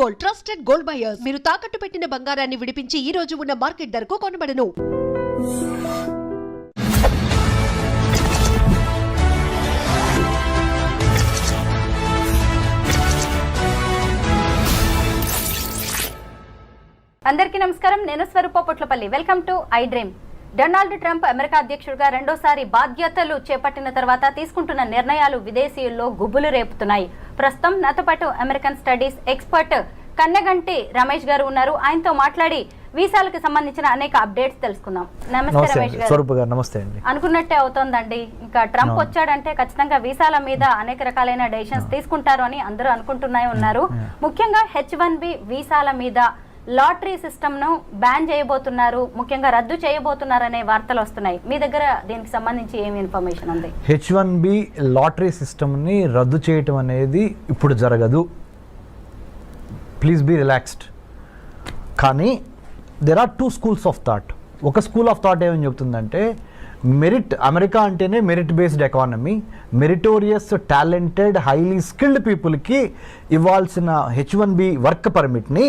Gold, trusted gold buyers. మీరు తాకట్టు పెట్టిన బంగారాన్ని విడిపించి ఈ రోజు ఉన్న మార్కెట్ ధరకు కొనబడను. అందరికీ నమస్కారం. నేను Swaroopa Potlapalli. Welcome to iDream. Donald Trump America అధ్యక్షుడిగా రెండోసారి బాధ్యతలు చేపట్టిన తర్వాత తీసుకుంటున్న నిర్ణయాలు విదేశీయుల్లో గుబులు రేపుతున్నాయి. ప్రస్తుతం నాతో పాటు American studies expert Kannaganti Ramesh గారు ఉన్నారు. ఆయనతో మాట్లాడి వీసాలకు సంబంధించిన అనేక అప్డేట్స్ తెలుసుకుందాం. నమస్తే రమేష్ గారు. నమస్తే అండి. అనుకున్నట్టే అవుతోందండి. ఇంకా ట్రంప్ వచ్చాడంటే ఖచ్చితంగా వీసాల మీద అనేక రకాలైన డెసిషన్స్ తీసుకుంటారు అని అందరూ అనుకుంటూనే ఉన్నారు. ముఖ్యంగా H1B వీసాల మీద లాటరీ సిస్టమ్ ను బ్యాన్ చేయబోతున్నారు, ముఖ్యంగా రద్దు చేయబోతున్నారు అనే వార్తలు వస్తున్నాయి. మీ దగ్గర దీనికి సంబంధించి ఏమి ఇన్ఫర్మేషన్ ఉంది? H1B లాటరీ సిస్టమ్ ని రద్దు చేయటం అనేది ఇప్పుడు జరగదు. Please be relaxed. కానీ there are two schools of thought. ఒక స్కూల్ ఆఫ్ థాట్ ఏమని చెప్తుందంటే, మెరిట్, అమెరికా అంటేనే merit based economy, meritorious talented highly skilled పీపుల్కి ఇవ్వాల్సిన H1B వర్క్ పర్మిట్ని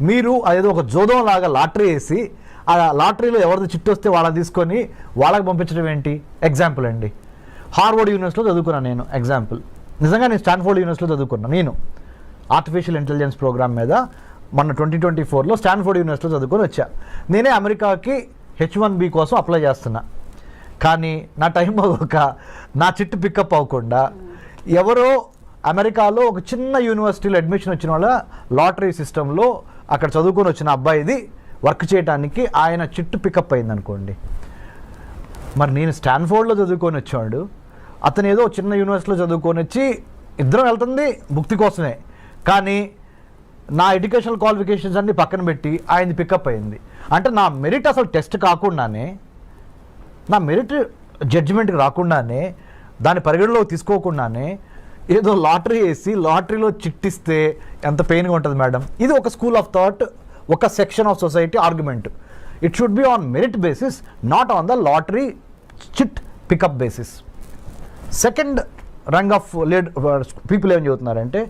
మీరు అదేదో ఒక జోదం లాగా లాటరీ వేసి ఆ లాటరీలో ఎవరిది చిట్టు వస్తే వాళ్ళని తీసుకొని వాళ్ళకి పంపించడం ఏంటి? ఎగ్జాంపుల్ అండి, హార్వర్డ్ యూనివర్సిటీలో చదువుకున్నాను నేను. ఎగ్జాంపుల్, నిజంగా నేను స్టాన్ఫోర్డ్ యూనివర్సిటీలో చదువుకున్నాను. నేను ఆర్టిఫిషియల్ ఇంటెలిజెన్స్ ప్రోగ్రామ్ మీద మొన్న 2024లో స్టాన్ఫోర్డ్ యూనివర్సిటీలో చదువుకొని వచ్చా. నేనే అమెరికాకి H1B కోసం అప్లై చేస్తున్నా. కానీ నా టైం అవ్వక నా చిట్టు పికప్ అవ్వకుండా ఎవరో అమెరికాలో ఒక చిన్న యూనివర్సిటీలో అడ్మిషన్ వచ్చిన వాళ్ళ లాటరీ సిస్టంలో అక్కడ చదువుకొని వచ్చిన అబ్బాయిది వర్క్ చేయడానికి ఆయన చిట్టు పికప్ అయింది అనుకోండి. మరి నేను స్టాన్ఫోర్డ్లో చదువుకొని వచ్చాడు, అతను ఏదో చిన్న యూనివర్సిటీలో చదువుకొని వచ్చి ఇద్దరం వెళ్తుంది భుక్తి కోసమే. కానీ నా ఎడ్యుకేషనల్ క్వాలిఫికేషన్స్ అన్ని పక్కన పెట్టి ఆయనది పికప్ అయింది. అంటే నా మెరిట్ అసలు టెస్ట్ కాకుండానే, నా మెరిట్ జడ్జిమెంట్కి రాకుండానే, దాని పరిగణలోకి తీసుకోకుండానే ఏదో లాటరీ వేసి లాటరీలో చిట్టిస్తే ఎంత పెయిన్గా ఉంటుంది మేడం. ఇది ఒక స్కూల్ ఆఫ్ థాట్, ఒక section of society argument. It should be on merit basis, not on the lottery chit pickup basis. Second rung of people ఏం చెబుతున్నారంటే,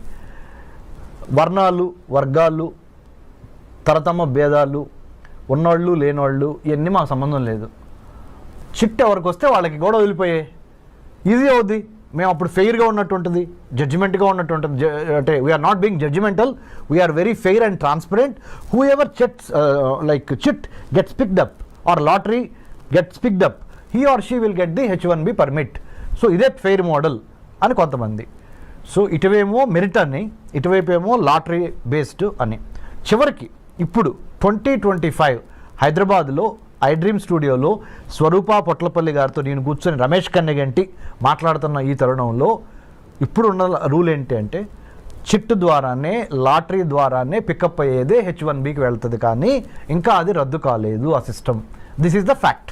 వర్ణాలు, వర్గాలు, తరతమ భేదాలు, ఉన్నోళ్ళు లేనోళ్ళు ఇవన్నీ మాకు సంబంధం లేదు. చిట్ ఎవరికి వస్తే వాళ్ళకి కూడా వదిలిపోయాయి, ఈజీ అవుద్ది. మేము అప్పుడు ఫెయిర్గా ఉన్నట్టు ఉంటుంది, జడ్జిమెంట్గా ఉన్నట్టు ఉంటుంది. అంటే we're not being judgemental, we're very fair and transparent. Whoever chit gets picked up or lottery gets picked up, he or she will get the H1B permit. So ఇదే ఫెయిర్ మోడల్ అని కొంతమంది. So ఇటువేమో merit అని, ఇటువైపు ఏమో lottery based అని. చివరికి ఇప్పుడు 2025 హైదరాబాద్లో ఐ డ్రీమ్ స్టూడియోలో స్వరూప పొట్లపల్లి గారితో నేను కూర్చొని రమేష్ కన్నగంటి మాట్లాడుతున్న ఈ తరుణంలో ఇప్పుడు ఉన్న రూల్ ఏంటి అంటే, చిట్టు ద్వారానే, లాటరీ ద్వారానే పికప్ అయ్యేదే H1Bకి వెళ్తుంది. కానీ ఇంకా అది రద్దు కాలేదు ఆ system. This is the fact.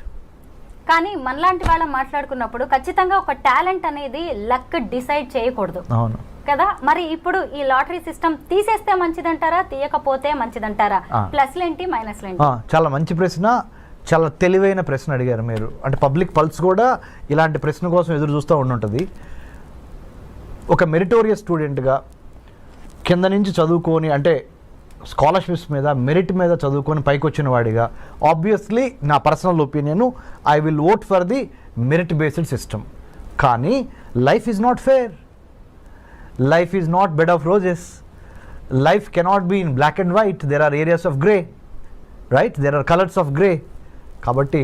కానీ మనలాంటి వాళ్ళం మాట్లాడుకున్నప్పుడు ఖచ్చితంగా ఒక టాలెంట్ అనేది లక్ డిసైడ్ చేయకూడదు. అవును కదా. మరి ఇప్పుడు ఈ లాటరీ సిస్టమ్ తీసేస్తే మంచిదంటారా, తీయకపోతే మంచిదంటారా? ప్లస్లు ఏంటి, మైనస్లు ఏంటి? చాలా మంచి ప్రశ్న, చాలా తెలివైన ప్రశ్న అడిగారు మీరు. అంటే పబ్లిక్ పల్స్ కూడా ఇలాంటి ప్రశ్న కోసం ఎదురు చూస్తూ ఉండుంటుంది. ఒక మెరిటోరియస్ స్టూడెంట్గా కింద నుంచి చదువుకొని, అంటే స్కాలర్షిప్స్ మీద, మెరిట్ మీద చదువుకొని పైకి వచ్చిన వాడిగా, ఆబ్వియస్లీ నా personal opinion, I will vote for the merit based system. కానీ life is not fair, life is not bed of roses, life cannot be in black and white, there are areas of grey, right, there are colours of grey. కాబట్టి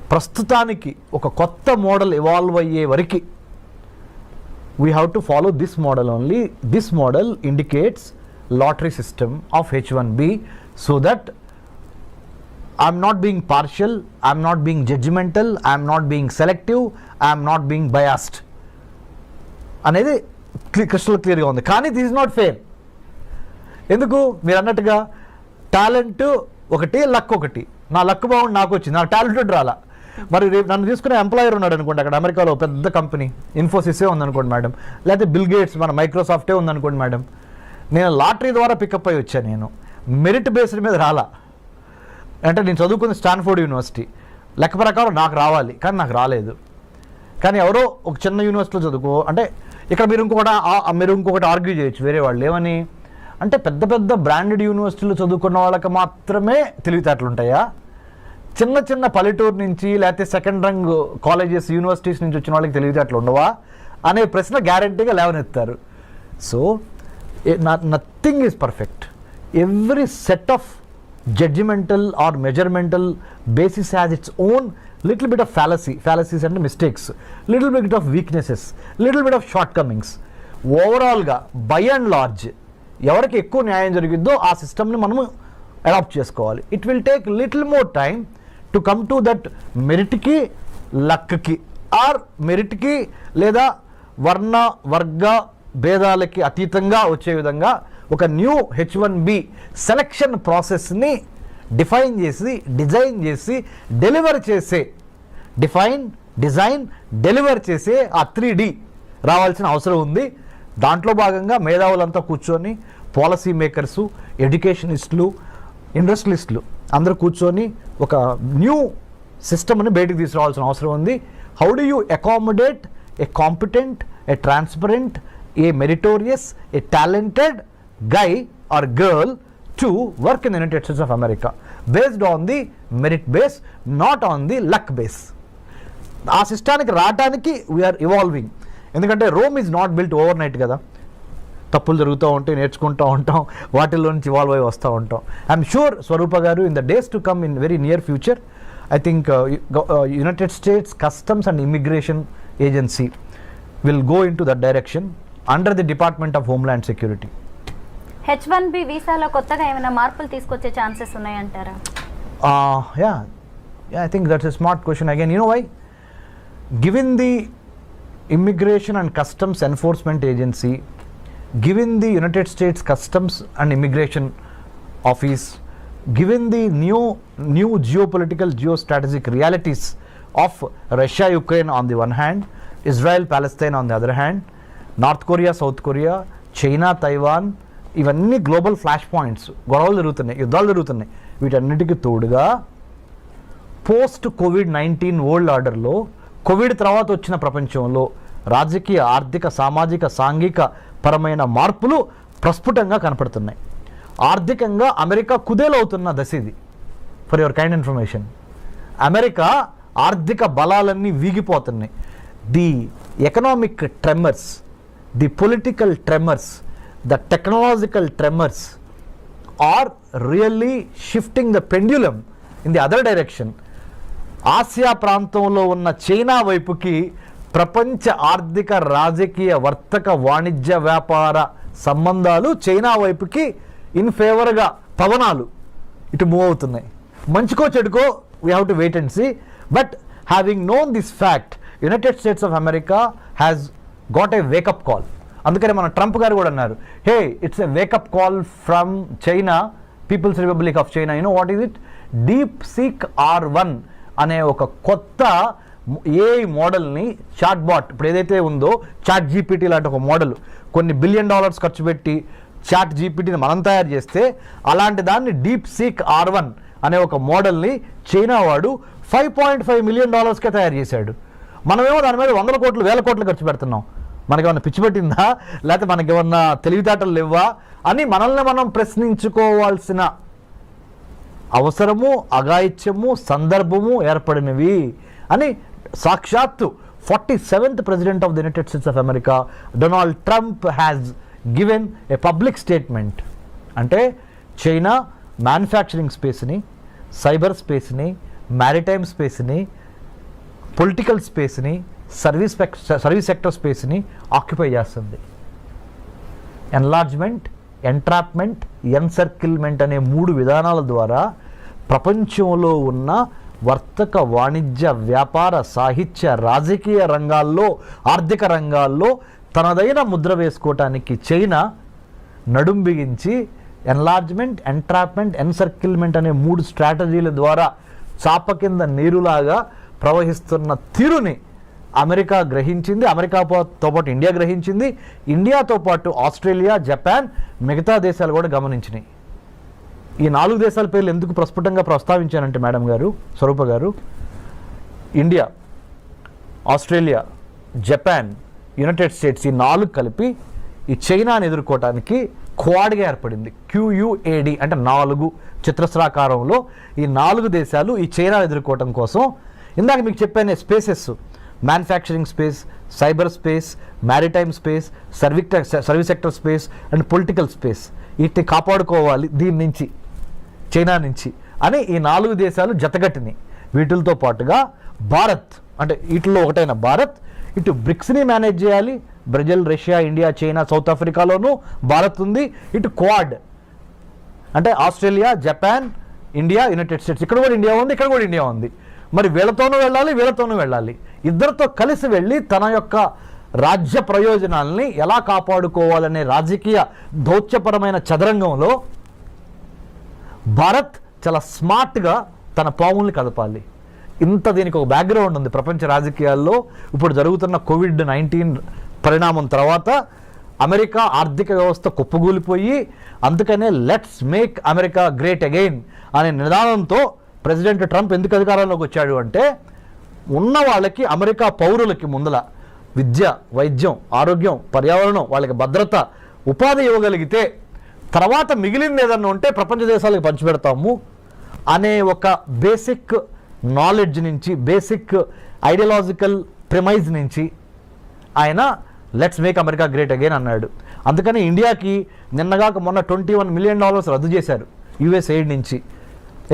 ప్రస్తుతానికి ఒక కొత్త model evolve అయ్యే వరకు we have to follow this model only. This model indicates lottery system of H1B, so that I'm not being partial, I'm not being judgmental, I'm not being selective, I'm not being biased అనేది crystal క్లియర్గా ఉంది. కానీ this is not fair. ఎందుకు? మీరు అన్నట్టుగా talent ఒకటి, luck ఒకటి. నా లక్ బాగుండి నాకు వచ్చింది, నా టాలెంటెడ్ రాలా. మరి రేపు నన్ను తీసుకునే ఎంప్లాయర్ ఉన్నాడు అనుకోండి, అక్కడ అమెరికాలో పెద్ద కంపెనీ ఇన్ఫోసిసే ఉందనుకోండి మేడం, లేకపోతే బిల్ గేట్స్ మన మైక్రోసాఫ్టే ఉందనుకోండి మేడం. నేను లాటరీ ద్వారా పికప్ అయ్యి వచ్చాను, నేను మెరిట్ బేస్డ్ మీద రాలా. అంటే నేను చదువుకుంది స్టాన్ఫోర్డ్ యూనివర్సిటీ, లెక్క ప్రకారం నాకు రావాలి, కానీ నాకు రాలేదు. కానీ ఎవరో ఒక చిన్న యూనివర్సిటీలో చదువుకో అంటే ఇక్కడ మీరు ఇంకొకటి ఆర్గ్యూ చేయొచ్చు వేరే వాళ్ళు ఏమని, అంటే పెద్ద పెద్ద బ్రాండెడ్ యూనివర్సిటీలు చదువుకున్న వాళ్ళకి మాత్రమే తెలివితేటలు ఉంటాయా? చిన్న చిన్న పల్లెటూరు నుంచి లేకపోతే సెకండ్ రంగ్ కాలేజెస్ యూనివర్సిటీస్ నుంచి వచ్చిన వాళ్ళకి తెలివితేటలు ఉండవా అనే ప్రశ్న గ్యారంటీగా లేవనెత్తారు. So nothing is perfect. Every set of judgmental or measuremental basis has its own little bit of fallacies అంటే mistakes, little bit of weaknesses, little bit of shortcomings. ఓవరాల్గా బై అండ్ లార్జ్ ఎవరికి ఎక్కువ న్యాయం జరిగిద్దో ఆ సిస్టమ్ని మనము adapt చేసుకోవాలి. It will take little more time to come to that మెరిట్కి లక్కి ఆర్ మెరిట్కి లేదా వర్ణ వర్గ భేదాలకి అతీతంగా వచ్చే విధంగా ఒక న్యూ H1B సెలక్షన్ ప్రాసెస్ని డిఫైన్ చేసి డిజైన్ చేసి డెలివర్ చేసే డెలివర్ చేసే ఆ 3D రావాల్సిన అవసరం ఉంది. దాంట్లో భాగంగా మేధావులంతా కూర్చొని పాలసీ మేకర్సు, ఎడ్యుకేషనిస్టులు, ఇండస్ట్రియలిస్టులు అందరూ కూర్చొని ఒక న్యూ సిస్టమ్ని బయటికి తీసుకురావాల్సిన అవసరం ఉంది. How do you accommodate A competent, A transparent, A meritorious, A talented guy or girl to work in the United States of America based on the merit base, not on the luck base. ఆ సిస్టానికి రావడానికి we are evolving. ఎందుకంటే Rome is not built over night కదా. తప్పులు జరుగుతూ ఉంటాయి, నేర్చుకుంటూ ఉంటాం, వాటిల్లో నుంచి ఇవాల్వ్ అయి వస్తూ ఉంటాం. ఐఎమ్ షూర్ స్వరూప గారు in the days to come in very near future I think United states customs and immigration agency will go in to that direction under the department of homeland security. H1B వీసాలో కొత్తగా ఏమైనా మార్పులు తీసుకొచ్చే chances ఉన్నాయంటారా? Yeah, I think that's a smart question. Again, you know why? Given the Immigration and Customs Enforcement Agency, given the United States Customs and Immigration Office, given the new geopolitical, geostrategic realities of Russia, Ukraine on the one hand, Israel, Palestine on the other hand, North Korea, South Korea, China, Taiwan, ఇవన్నీ global flash points, గొడవలు జరుగుతున్నాయి, యుద్ధాలు జరుగుతున్నాయి. వీటన్నిటికీ తోడుగా post COVID-19 world ఆర్డర్లో Covid తర్వాత వచ్చిన ప్రపంచంలో రాజకీయ, ఆర్థిక, సామాజిక, సాంఘిక పరమైన మార్పులు ప్రస్ఫుటంగా కనపడుతున్నాయి. ఆర్థికంగా అమెరికా కుదేలవుతున్న దశ ఇది. For your kind information, America ఆర్థిక బలాలన్నీ వీగిపోతున్నాయి. The economic tremors, the political tremors, the technological tremors are really shifting the pendulum in the other direction. Asia ప్రాంతంలో ఉన్న చైనా వైపుకి ప్రపంచ ఆర్థిక, రాజకీయ, వర్తక, వాణిజ్య, వ్యాపార సంబంధాలు చైనా వైపుకి ఇన్ ఫేవర్గా పవనాలు ఇటు మూవ్ అవుతున్నాయి. మంచికో చెడుకో we have to wait and see. But having known this fact, United States of America has got a wake up call. అందుకని మన ట్రంప్ గారు కూడా అన్నారు, hey it's a wake up call from China, People's Republic of China. You know what is it? DeepSeek R1 అనే ఒక కొత్త AI మోడల్ని, chat bot ఇప్పుడు ఏదైతే ఉందో చాట్ GPT లాంటి ఒక మోడల్, కొన్ని $1 బిలియన్ ఖర్చు పెట్టి చాట్ GPTని మనం తయారు చేస్తే, అలాంటి దాన్ని DeepSeek R1 అనే ఒక మోడల్ని చైనా వాడు $5.5 మిలియన్ తయారు చేశాడు. మనమేమో దాని మీద 100 కోట్లు 1000 కోట్లు ఖర్చు పెడుతున్నాం. మనకేమన్నా పిచ్చి పట్టిందా, లేకపోతే మనకేమన్నా తెలివితేటలు లేవా అని మనల్ని మనం ప్రశ్నించుకోవాల్సిన అవసరము, అఘాయిత్యము, సందర్భము ఏర్పడినవి అని సాక్షాత్తు 47th president of the United States of America Donald Trump has given a public statement. అంటే చైనా మ్యానుఫ్యాక్చరింగ్ స్పేస్ని, సైబర్ స్పేస్ని, మ్యారిటైమ్ స్పేస్ని, పొలిటికల్ స్పేస్ని, సర్వీస్ సెక్టర్ స్పేస్ని ఆక్యుపై చేస్తుంది. ఎన్లార్జ్మెంట్, ఎంట్రాప్మెంట్, ఎన్సర్కిల్మెంట్ అనే 3 విధానాల ద్వారా ప్రపంచంలో ఉన్న వర్తక, వాణిజ్య, వ్యాపార, సాహిత్య, రాజకీయ రంగాల్లో, ఆర్థిక రంగాల్లో తనదైన ముద్ర వేసుకోవటానికి చైనా నడుం బిగించి ఎన్లార్జ్మెంట్, ఎంట్రాప్మెంట్, ఎన్సర్కిల్మెంట్ అనే 3 స్ట్రాటజీల ద్వారా చాప కింద నీరులాగా ప్రవహిస్తున్న తీరుని అమెరికా గ్రహించింది. అమెరికాతో పాటు ఇండియా గ్రహించింది. ఇండియాతో పాటు ఆస్ట్రేలియా, జపాన్, మిగతా దేశాలు కూడా గమనించినాయి. ఈ 4 దేశాల పేర్లు ఎందుకు ప్రస్ఫుటంగా ప్రస్తావించానంటే మేడం గారు, స్వరూప గారు, India, Australia, Japan, United states ఈ 4 కలిపి ఈ చైనాని ఎదుర్కోవటానికి క్వాడ్గా ఏర్పడింది. QUAD అంటే 4 చతురస్రాకారంలో ఈ 4 దేశాలు ఈ చైనా ఎదుర్కోవటం కోసం ఇందాక మీకు చెప్పాను spaces, manufacturing space, cyber space, maritime space, service sector space and political space, వీటిని కాపాడుకోవాలి దీని నుంచి, చైనా నుంచి అని ఈ 4 దేశాలు జతగట్టినాయి. వీటితో పాటుగా భారత్ అంటే వీటిలో ఒకటైన భారత్ ఇటు బ్రిక్స్ని మేనేజ్ చేయాలి. Brazil, Russia, India, China, South ఆఫ్రికాలోనూ భారత్ ఉంది. ఇటు క్వాడ్ అంటే Australia, Japan, India, United States, ఇక్కడ కూడా ఇండియా ఉంది, ఇక్కడ కూడా ఇండియా ఉంది. మరి వీళ్ళతోనూ వెళ్ళాలి, వీళ్ళతోనూ వెళ్ళాలి. ఇద్దరితో కలిసి వెళ్ళి తన యొక్క రాజ్య ప్రయోజనాల్ని ఎలా కాపాడుకోవాలనే రాజకీయ దౌత్యపరమైన చదరంగంలో భారత్ చాలా స్మార్ట్గా తన పావుల్ని కదపాలి. దీనికి ఒక బ్యాక్గ్రౌండ్ ఉంది ప్రపంచ రాజకీయాల్లో. ఇప్పుడు జరుగుతున్న COVID-19 పరిణామం తర్వాత అమెరికా ఆర్థిక వ్యవస్థ కుప్పగూలిపోయి, అందుకనే let's make America great again అనే నినాదంతో ప్రెసిడెంట్ ట్రంప్ ఎందుకు అధికారంలోకి వచ్చాడు అంటే, ఉన్న వాళ్ళకి అమెరికా పౌరులకి ముందల విద్య, వైద్యం, ఆరోగ్యం, పర్యావరణం, వాళ్ళకి భద్రత, ఉపాధి ఇవ్వగలిగితే తర్వాత మిగిలింది ఏదన్నా ఉంటే ప్రపంచ దేశాలకు పంచిపెడతాము అనే ఒక బేసిక్ నాలెడ్జ్ నుంచి, బేసిక్ ఐడియాలజికల్ ప్రిమైజ్ నుంచి ఆయన let's make America great again అన్నాడు. అందుకని ఇండియాకి నిన్నగాక మొన్న $21 మిలియన్ రద్దు చేశారు US ఎయిడ్ నుంచి.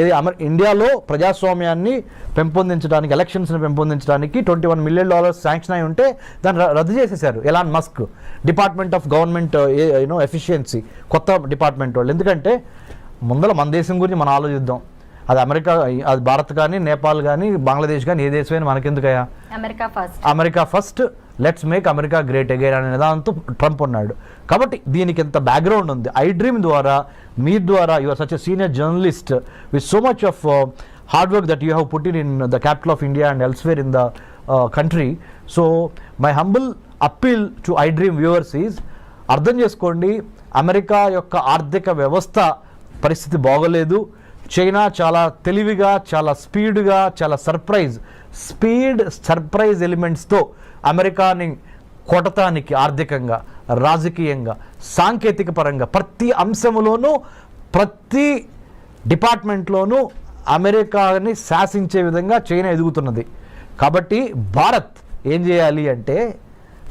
ఇది ఇండియాలో ప్రజాస్వామ్యాన్ని పెంపొందించడానికి, ఎలక్షన్స్ని పెంపొందించడానికి $21 మిలియన్ శాంక్షన్ అయి ఉంటే దాన్ని రద్దు చేసేశారు Elon Musk, department of government efficiency, కొత్త డిపార్ట్మెంట్ వాళ్ళు. ఎందుకంటే ముందర మన దేశం గురించి మనం ఆలోచిద్దాం. అది అమెరికా, అది భారత్ కానీ, నేపాల్ కానీ, బంగ్లాదేశ్ కానీ, ఏ దేశమైనా మనకెందుకయ్యా, America first, let's make America great again అనే నిదానంతో ట్రంప్ ఉన్నాడు. కాబట్టి దీనికి ఎంత బ్యాక్గ్రౌండ్ ఉంది. ఐ డ్రీమ్ ద్వారా, మీ ద్వారా, you are such a senior journalist with so much of hard work that you have put in the capital of India and elsewhere in the country. So my humble appeal to iDream viewers is, అర్థం చేసుకోండి, America యొక్క ఆర్థిక వ్యవస్థ పరిస్థితి బాగోలేదు. China చాలా తెలివిగా, చాలా స్పీడ్గా, చాలా సర్ప్రైజ్ ఎలిమెంట్స్తో అమెరికాని కొట్టటానికి ఆర్థికంగా, రాజకీయంగా, సాంకేతిక పరంగా ప్రతి అంశంలోనూ, ప్రతి డిపార్ట్మెంట్లోనూ అమెరికాని శాసించే విధంగా చైనా ఎదుగుతున్నది. కాబట్టి భారత్ ఏం చేయాలి అంటే,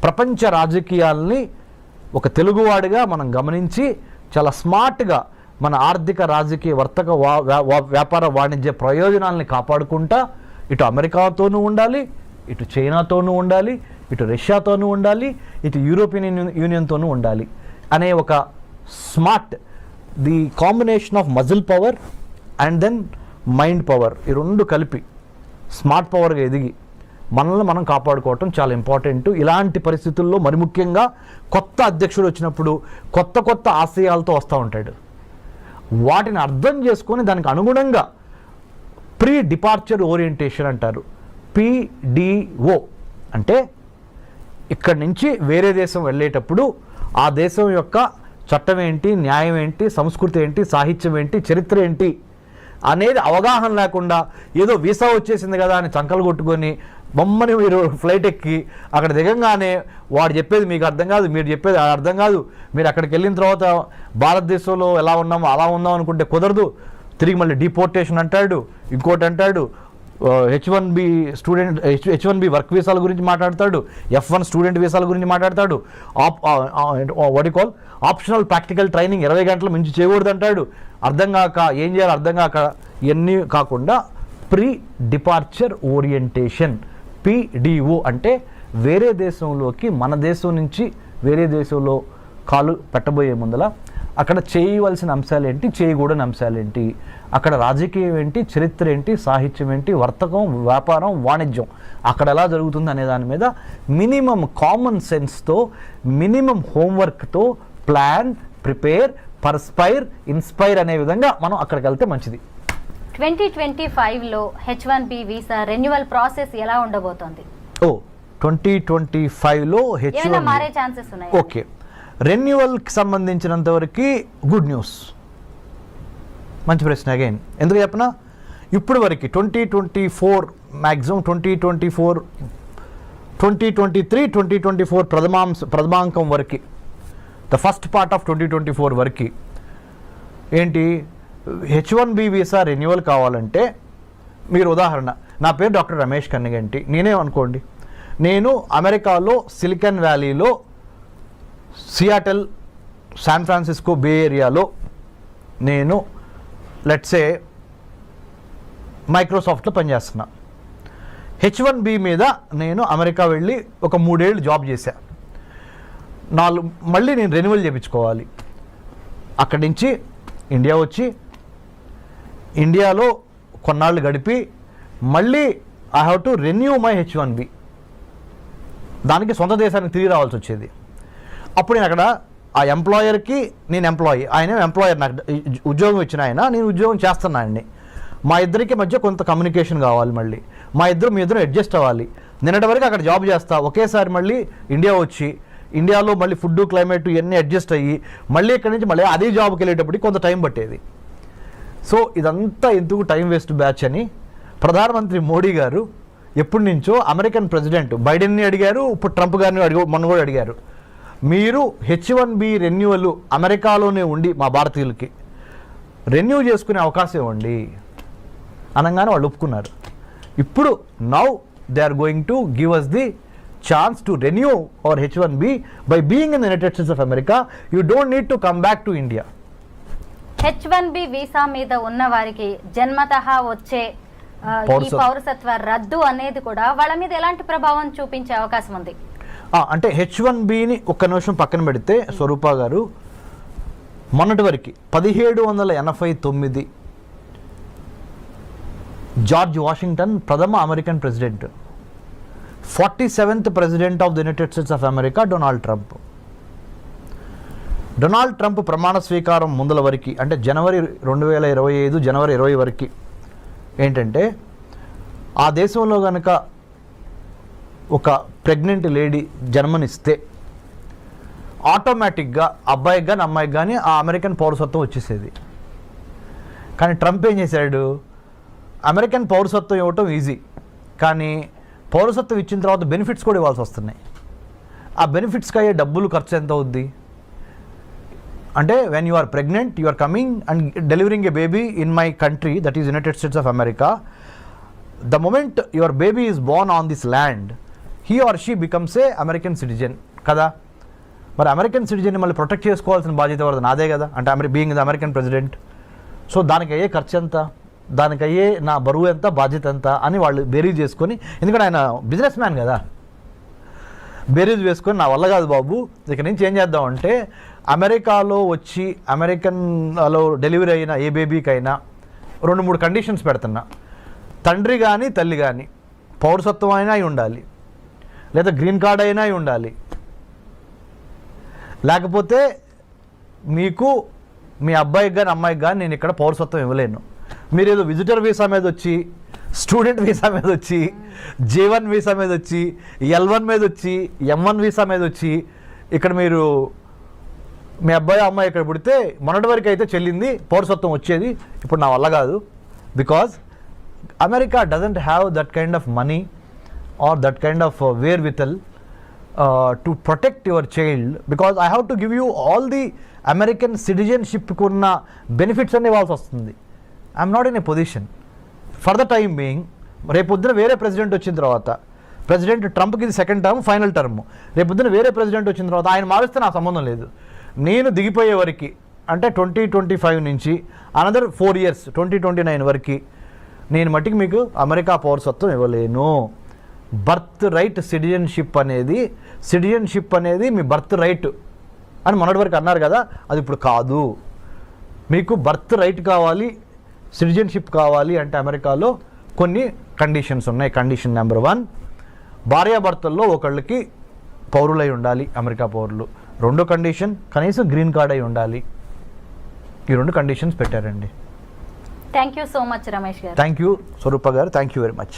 ప్రపంచ రాజకీయాల్ని ఒక తెలుగువాడిగా మనం గమనించి చాలా స్మార్ట్గా మన ఆర్థిక, రాజకీయ, వర్తక, వ్యాపార, వాణిజ్య ప్రయోజనాల్ని కాపాడుకుంటా ఇటు అమెరికాతోనూ ఉండాలి, ఇటు చైనాతోనూ ఉండాలి, ఇటు రష్యాతోనూ ఉండాలి, ఇటు యూరోపియన్ యూనియన్తోనూ ఉండాలి అనే ఒక smart, the combination of muscle power and then mind power, ఈ రెండు కలిపి స్మార్ట్ పవర్గా ఎదిగి మనల్ని మనం కాపాడుకోవటం చాలా ఇంపార్టెంట్. ఇలాంటి పరిస్థితుల్లో మరి ముఖ్యంగా కొత్త అధ్యక్షుడు వచ్చినప్పుడు కొత్త ఆశయాలతో వస్తూ ఉంటాడు. వాటిని అర్థం చేసుకొని దానికి అనుగుణంగా ప్రీ డిపార్చర్ ఓరియంటేషన్ అంటారు, PDO అంటే ఇక్కడి నుంచి వేరే దేశం వెళ్ళేటప్పుడు ఆ దేశం యొక్క చట్టం ఏంటి, న్యాయం ఏంటి, సంస్కృతి ఏంటి, సాహిత్యం ఏంటి, చరిత్ర ఏంటి అనేది అవగాహన లేకుండా ఏదో వీసా వచ్చేసింది కదా అని చంకలు కొట్టుకొని బొమ్మని మీరు ఫ్లైట్ ఎక్కి అక్కడ దిగంగానే వాడు చెప్పేది మీకు అర్థం కాదు, మీరు చెప్పేది అర్థం కాదు, మీరు అక్కడికి వెళ్ళిన తర్వాత భారతదేశంలో ఎలా ఉన్నామో అలా ఉందాం అనుకుంటే కుదరదు, తిరిగి మళ్ళీ డిపోర్టేషన్ అంటాడు, ఇంకోటి అంటాడు, H1B వర్క్ వీసాల గురించి మాట్లాడతాడు, F1 స్టూడెంట్ వీసాల గురించి మాట్లాడతాడు, ఆప్షనల్ ప్రాక్టికల్ ట్రైనింగ్ 20 గంటల మించి చేయకూడదు అంటాడు. అర్థం కాక ఏం చేయాలి అర్థం కాక ఇవన్నీ కాకుండా ప్రీ డిపార్చర్ ఓరియంటేషన్, PDO అంటే వేరే దేశంలోకి మన దేశం నుంచి వేరే దేశంలో కాలు పెట్టబోయే ముందల అక్కడ చేయవలసిన అంశాలు ఏంటి, చేయకూడని అంశాలు ఏంటి, అక్కడ రాజకీయం ఏంటి, చరిత్ర ఏంటి, సాహిత్యం ఏంటి, వర్తకం, వ్యాపారం, వాణిజ్యం అక్కడ ఎలా జరుగుతుంది అనే దాని మీద మినిమం కామన్ సెన్స్తో, మినిమం హోంవర్క్తో ప్లాన్, ప్రిపేర్, పర్స్పైర్, ఇన్స్పైర్ అనే విధంగా మనం అక్కడికి వెళ్తే మంచిది. 2025లో H1B వీసా రెన్యువల్ ప్రాసెస్ ఎలా ఉండబోతోంది? 2025లో ఏమైనా మారే ఛాన్సెస్ ఉన్నాయి? ఓకే, రెన్యువల్కి సంబంధించినంతవరకు గుడ్ న్యూస్. మంచి ప్రశ్న అగైన్. ఎందుకు చెప్పనా, ఇప్పుడు వరకు 2024 మ్యాక్సిమం 2023, 2024 ప్రథమాంకం వరకు ద ఫస్ట్ పార్ట్ ఆఫ్ 2024 వరకు ఏంటి H1B వీసా రెన్యువల్ కావాలంటే మీరు ఉదాహరణ నా పేరు డాక్టర్ రమేష్ కన్నిగంటి, నేనేమనుకోండి నేను అమెరికాలో సిలికాన్ వ్యాలీలో సియాటల్, శాన్ ఫ్రాన్సిస్కో, బే ఏరియాలో నేను లెట్సే మైక్రోసాఫ్ట్లో పనిచేస్తున్నా. H1B మీద నేను అమెరికా వెళ్ళి ఒక 3 ఏళ్ళు జాబ్ చేశా. మళ్ళీ నేను రెన్యువల్ చేయించుకోవాలి. అక్కడి నుంచి ఇండియా వచ్చి ఇండియాలో కొన్నాళ్ళు గడిపి మళ్ళీ I have to renew my H1B. దానికి సొంత దేశానికి తిరిగి రావాల్సి వచ్చేది. అప్పుడు నేను అక్కడ ఆ ఎంప్లాయర్కి నేను ఎంప్లాయీ, ఆయన ఎంప్లాయర్, నాకు ఉద్యోగం ఇచ్చిన ఆయన, నేను ఉద్యోగం చేస్తున్నా ఆయన్ని. మా ఇద్దరికి మధ్య కొంత కమ్యూనికేషన్ కావాలి. మళ్ళీ మీ ఇద్దరు అడ్జస్ట్ అవ్వాలి. నిన్నటి వరకు అక్కడ జాబ్ చేస్తా, ఒకేసారి మళ్ళీ ఇండియా వచ్చి ఇండియాలో మళ్ళీ ఫుడ్, క్లైమేట్ ఇవన్నీ అడ్జస్ట్ అయ్యి మళ్ళీ ఇక్కడి నుంచి మళ్ళీ అదే జాబ్కి వెళ్ళేటప్పటికి కొంత టైం పట్టేది. సో ఇదంతా ఎందుకు టైం వేస్ట్ బ్యాచ్ అని ప్రధానమంత్రి మోడీ గారు ఎప్పటి నుంచో అమెరికన్ ప్రెసిడెంట్ బైడెన్ని అడిగారు, ఇప్పుడు ట్రంప్ గారిని మొన్న కూడా అడిగారు, మీరు H1B రెన్యువల్ అమెరికాలోనే ఉండి మా భారతీయులకి రెన్యూ చేసుకునే అవకాశం ఇవ్వండి అనగానే వాళ్ళు ఒప్పుకున్నారు. ఇప్పుడు now they are going to give us the chance to renew our H1B by being in the United States of America. You don't need to come back to India. H1B visa మీద ఉన్న వారికి జన్మతః వచ్చే ఈ పౌరసత్వ రద్దు అనేది కూడా వాళ్ళ మీద ఎలాంటి ప్రభావం చూపించే అవకాశం ఉంది? అంటే H1Bని ఒక్క నిమిషం పక్కన పెడితే స్వరూప గారు, మొన్నటి వరకు 1789 జార్జ్ వాషింగ్టన్ ప్రథమ American president, 47th president of the United States of America Donald Trump ప్రమాణ స్వీకారం ముందల వరకు అంటే జనవరి 2025 జనవరి 20 వరకు ఏంటంటే ఆ దేశంలో కనుక ఒక ప్రెగ్నెంట్ లేడీ జన్మనిస్తే ఆటోమేటిక్గా అబ్బాయికి కానీ అమ్మాయికి కానీ ఆ అమెరికన్ పౌరసత్వం వచ్చేసేది. కానీ ట్రంప్ ఏం చేశాడు, అమెరికన్ పౌరసత్వం ఇవ్వటం ఈజీ, కానీ పౌరసత్వం ఇచ్చిన తర్వాత బెనిఫిట్స్ కూడా ఇవ్వాల్సి వస్తున్నాయి. ఆ బెనిఫిట్స్కి అయ్యే డబ్బులు ఖర్చు ఎంత అవుద్ది అంటే, when you are pregnant, you are coming and delivering a baby in my country, that is United States of America. The moment your baby is born on this land, he or she becomes a American citizen కదా. మరి American సిటిజన్ని మళ్ళీ protect చేసుకోవాల్సిన బాధ్యత ఎవరిది? నాదే కదా. అంటే being the American president. So దానికి అయ్యే ఖర్చు ఎంత, దానికి అయ్యే నా బరువు ఎంత, బాధ్యత ఎంత అని వాళ్ళు బేరీజ్ చేసుకొని, ఎందుకంటే ఆయన బిజినెస్ మ్యాన్ కదా, బేరీజ్ వేసుకొని నా వల్ల కాదు బాబు, ఇక నుంచి ఏం చేద్దామంటే అమెరికాలో వచ్చి అమెరికన్లో డెలివరీ అయిన ఏ బేబీకైనా 2-3 కండిషన్స్ పెడుతున్నా. తండ్రి కానీ తల్లి కానీ పౌరసత్వం అయినా అయి ఉండాలి, లేదా గ్రీన్ కార్డ్ అయినా అయి ఉండాలి, లేకపోతే మీకు మీ అబ్బాయికి కానీ అమ్మాయికి కానీ నేను ఇక్కడ పౌరసత్వం ఇవ్వలేను. మీరు ఏదో విజిటర్ వీసా మీద వచ్చి, స్టూడెంట్ వీసా మీద వచ్చి, J1 వీసా మీద వచ్చి, L1 మీద వచ్చి, M1 వీసా మీద వచ్చి ఇక్కడ మీరు మీ అబ్బాయి అమ్మాయి ఇక్కడ పుడితే మొన్నటి వరకు అయితే చెల్లింది పౌరసత్వం వచ్చేది, ఇప్పుడు నా వల్ల కాదు. Because America doesn't have that kind of money or that kind of wherewithal to protect your child, because I have to give you all the American సిటిజన్షిప్కి ఉన్న బెనిఫిట్స్ అన్నీ ఇవ్వాల్సి వస్తుంది. I'm not in a position for the time being. రేపొద్దున వేరే president వచ్చిన తర్వాత, president ట్రంప్కి ఇది సెకండ్ టర్మ్, ఫైనల్ టర్మ్, రేపొద్దున వేరే ప్రెసిడెంట్ వచ్చిన తర్వాత ఆయన మారిస్తే నాకు సంబంధం లేదు. నేను దిగిపోయే వరకు అంటే 2025 నుంచి అనదర్ 4 years 2029 వరకు నేను మట్టికి మీకు అమెరికా పౌరసత్వం ఇవ్వలేను. బర్త్ రైట్ సిటిజన్షిప్ అనేది మీ బర్త్ రైట్ అని మొన్నటి వరకు అన్నారు కదా, అది ఇప్పుడు కాదు. మీకు బర్త్ రైట్ కావాలి, సిటిజన్షిప్ కావాలి అంటే అమెరికాలో కొన్ని కండిషన్స్ ఉన్నాయి. కండిషన్ నెంబర్ 1, భార్యాభర్తల్లో ఒకళ్ళకి పౌరులై ఉండాలి, అమెరికా పౌరులు. రెండో కండిషన్, కనీసం గ్రీన్ కార్డ్ అయి ఉండాలి. ఈ 2 కండిషన్స్ పెట్టారండి. Thank you so much Ramesh garu. Thank you స్వరూప గారు, థ్యాంక్ యూ వెరీ మచ్.